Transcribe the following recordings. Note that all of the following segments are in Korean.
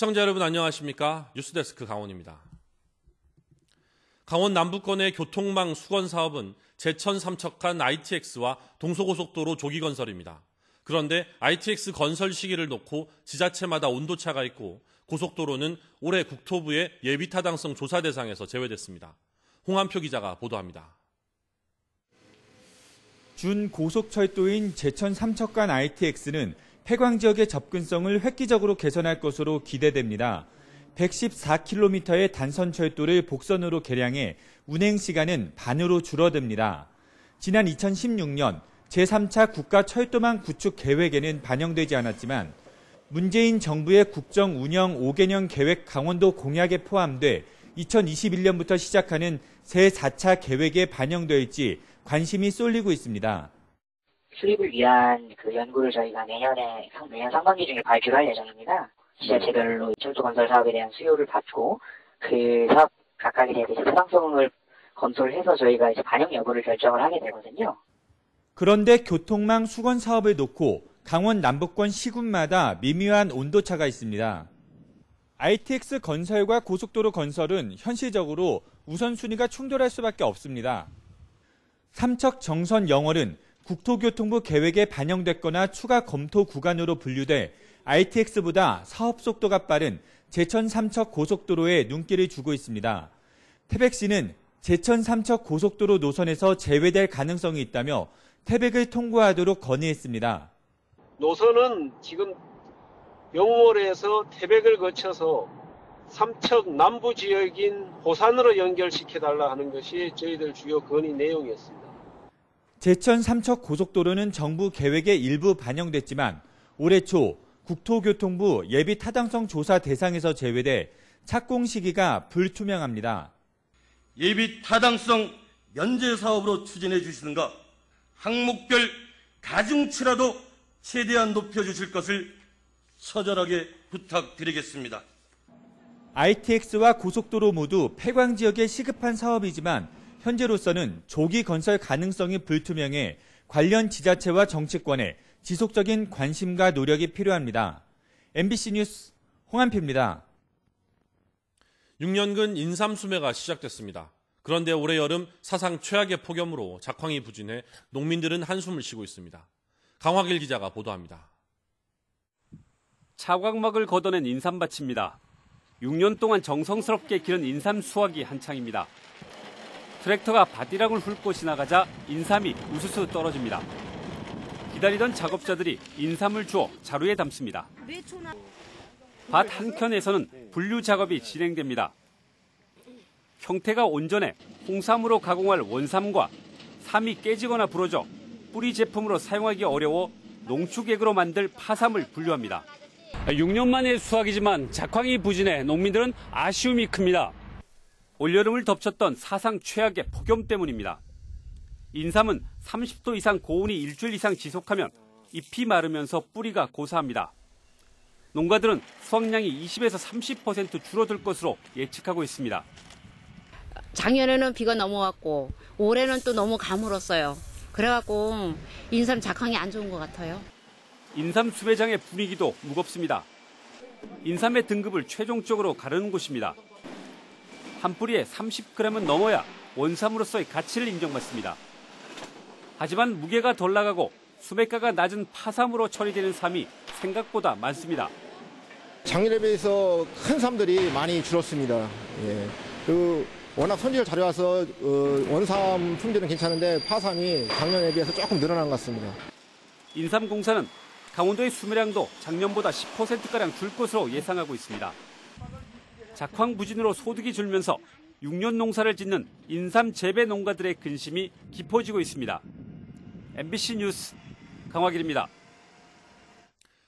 시청자 여러분 안녕하십니까? 뉴스데스크 강원입니다. 강원 남부권의 교통망 수건 사업은 제천 삼척간 ITX와 동서고속도로 조기 건설입니다. 그런데 ITX 건설 시기를 놓고 지자체마다 온도차가 있고 고속도로는 올해 국토부의 예비 타당성 조사 대상에서 제외됐습니다. 홍한표 기자가 보도합니다. 준고속철도인 제천 삼척간 ITX는 폐광 지역의 접근성을 획기적으로 개선할 것으로 기대됩니다. 114km의 단선 철도를 복선으로 개량해 운행 시간은 반으로 줄어듭니다. 지난 2016년 제3차 국가철도망 구축 계획에는 반영되지 않았지만 문재인 정부의 국정 운영 5개년 계획 강원도 공약에 포함돼 2021년부터 시작하는 새 4차 계획에 반영되어 있지 관심이 쏠리고 있습니다. 수립을 위한 연구를 저희가 내년 상반기 중에 발표를 할 예정입니다. 지자체별로 철도 건설 사업에 대한 수요를 받고 그 사업 각각에 대해서 타당성을 검토해서 저희가 반영 여부를 결정을 하게 되거든요. 그런데 교통망 수건 사업을 놓고 강원 남부권 시군마다 미묘한 온도차가 있습니다. ITX 건설과 고속도로 건설은 현실적으로 우선순위가 충돌할 수밖에 없습니다. 삼척 정선 영월은 국토교통부 계획에 반영됐거나 추가 검토 구간으로 분류돼 ITX보다 사업 속도가 빠른 제천 삼척 고속도로에 눈길을 주고 있습니다. 태백시는 제천 삼척 고속도로 노선에서 제외될 가능성이 있다며 태백을 통과하도록 건의했습니다. 노선은 지금 영월에서 태백을 거쳐서 삼척 남부 지역인 호산으로 연결시켜달라 하는 것이 저희들 주요 건의 내용이었습니다. 제천 삼척 고속도로는 정부 계획에 일부 반영됐지만 올해 초 국토교통부 예비 타당성 조사 대상에서 제외돼 착공 시기가 불투명합니다. 예비 타당성 면제 사업으로 추진해 주시는가 항목별 가중치라도 최대한 높여주실 것을 처절하게 부탁드리겠습니다. ITX와 고속도로 모두 폐광 지역에 시급한 사업이지만 현재로서는 조기 건설 가능성이 불투명해 관련 지자체와 정치권에 지속적인 관심과 노력이 필요합니다. MBC 뉴스 홍한표입니다. 6년근 인삼 수매가 시작됐습니다. 그런데 올해 여름 사상 최악의 폭염으로 작황이 부진해 농민들은 한숨을 쉬고 있습니다. 강화길 기자가 보도합니다. 차광막을 걷어낸 인삼밭입니다. 6년 동안 정성스럽게 기른 인삼 수확이 한창입니다. 트랙터가 밭이랑을 훑고 지나가자 인삼이 우수수 떨어집니다. 기다리던 작업자들이 인삼을 주워 자루에 담습니다. 밭 한켠에서는 분류 작업이 진행됩니다. 형태가 온전해 홍삼으로 가공할 원삼과 삼이 깨지거나 부러져 뿌리 제품으로 사용하기 어려워 농축액으로 만들 파삼을 분류합니다. 6년 만의 수확이지만 작황이 부진해 농민들은 아쉬움이 큽니다. 올여름을 덮쳤던 사상 최악의 폭염 때문입니다. 인삼은 30도 이상 고온이 일주일 이상 지속하면 잎이 마르면서 뿌리가 고사합니다. 농가들은 수확량이 20에서 30% 줄어들 것으로 예측하고 있습니다. 작년에는 비가 넘어왔고 올해는 또 너무 가물었어요. 그래갖고 인삼 작황이 안 좋은 것 같아요. 인삼 수매장의 분위기도 무겁습니다. 인삼의 등급을 최종적으로 가르는 곳입니다. 한 뿌리에 30g은 넘어야 원삼으로서의 가치를 인정받습니다. 하지만 무게가 덜 나가고 수매가가 낮은 파삼으로 처리되는 삼이 생각보다 많습니다. 작년에 비해서 큰 삼들이 많이 줄었습니다. 워낙 손질을 잘해와서 원삼 품질은 괜찮은데 파삼이 작년에 비해서 조금 늘어난 것 같습니다. 인삼공사는 강원도의 수매량도 작년보다 10%가량 줄 것으로 예상하고 있습니다. 작황 부진으로 소득이 줄면서 6년 농사를 짓는 인삼 재배 농가들의 근심이 깊어지고 있습니다. MBC 뉴스 강화길입니다.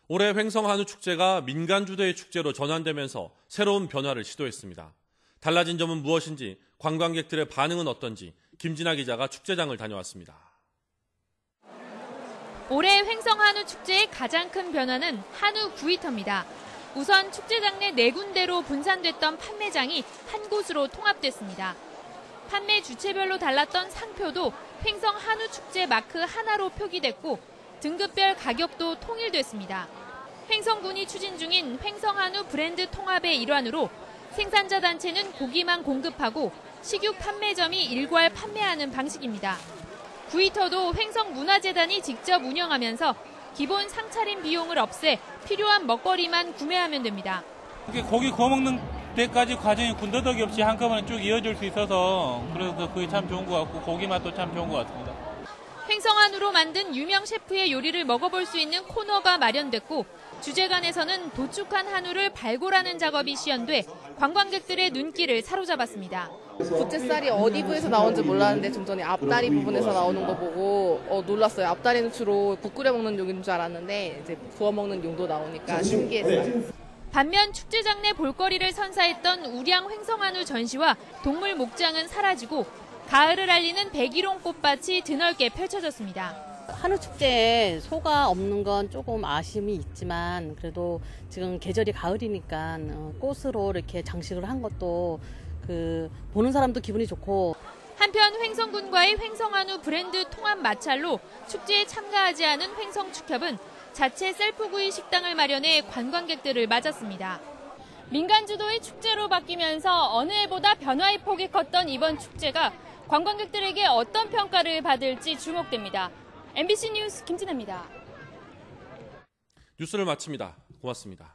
올해 횡성한우축제가 민간주도의 축제로 전환되면서 새로운 변화를 시도했습니다. 달라진 점은 무엇인지, 관광객들의 반응은 어떤지 김진아 기자가 축제장을 다녀왔습니다. 올해 횡성한우축제의 가장 큰 변화는 한우 구이터입니다. 우선 축제장 내 4군데로 분산됐던 판매장이 한 곳으로 통합됐습니다. 판매 주체별로 달랐던 상표도 횡성한우축제 마크 하나로 표기됐고 등급별 가격도 통일됐습니다. 횡성군이 추진 중인 횡성한우 브랜드 통합의 일환으로 생산자 단체는 고기만 공급하고 식육 판매점이 일괄 판매하는 방식입니다. 구이터도 횡성문화재단이 직접 운영하면서 기본 상차림 비용을 없애 필요한 먹거리만 구매하면 됩니다. 고기 구워 먹는 때까지 과정이 군더더기 없이 한꺼번에 쭉 이어질 수 있어서 그래서 그게 참 좋은 것 같고 고기 맛도 참 좋은 것 같습니다. 횡성한우로 만든 유명 셰프의 요리를 먹어볼 수 있는 코너가 마련됐고 주재관에서는 도축한 한우를 발골하는 작업이 시연돼 관광객들의 눈길을 사로잡았습니다. 부채살이 어디 부에서 나오는지 몰랐는데 좀 전에 앞다리 부분에서 나오는 거 보고 놀랐어요. 앞다리는 주로 국 끓여 먹는 용인 줄 알았는데 이제 구워 먹는 용도 나오니까 신기했어요. 반면 축제장 내 볼거리를 선사했던 우량 횡성한우 전시와 동물 목장은 사라지고 가을을 알리는 백일홍 꽃밭이 드넓게 펼쳐졌습니다. 한우 축제에 소가 없는 건 조금 아쉬움이 있지만 그래도 지금 계절이 가을이니까 꽃으로 이렇게 장식을 한 것도 보는 사람도 기분이 좋고. 한편 횡성군과의 횡성한우 브랜드 통합 마찰로 축제에 참가하지 않은 횡성축협은 자체 셀프구이 식당을 마련해 관광객들을 맞았습니다. 민간 주도의 축제로 바뀌면서 어느 해보다 변화의 폭이 컸던 이번 축제가 관광객들에게 어떤 평가를 받을지 주목됩니다. MBC 뉴스 김진아입니다. 뉴스를 마칩니다. 고맙습니다.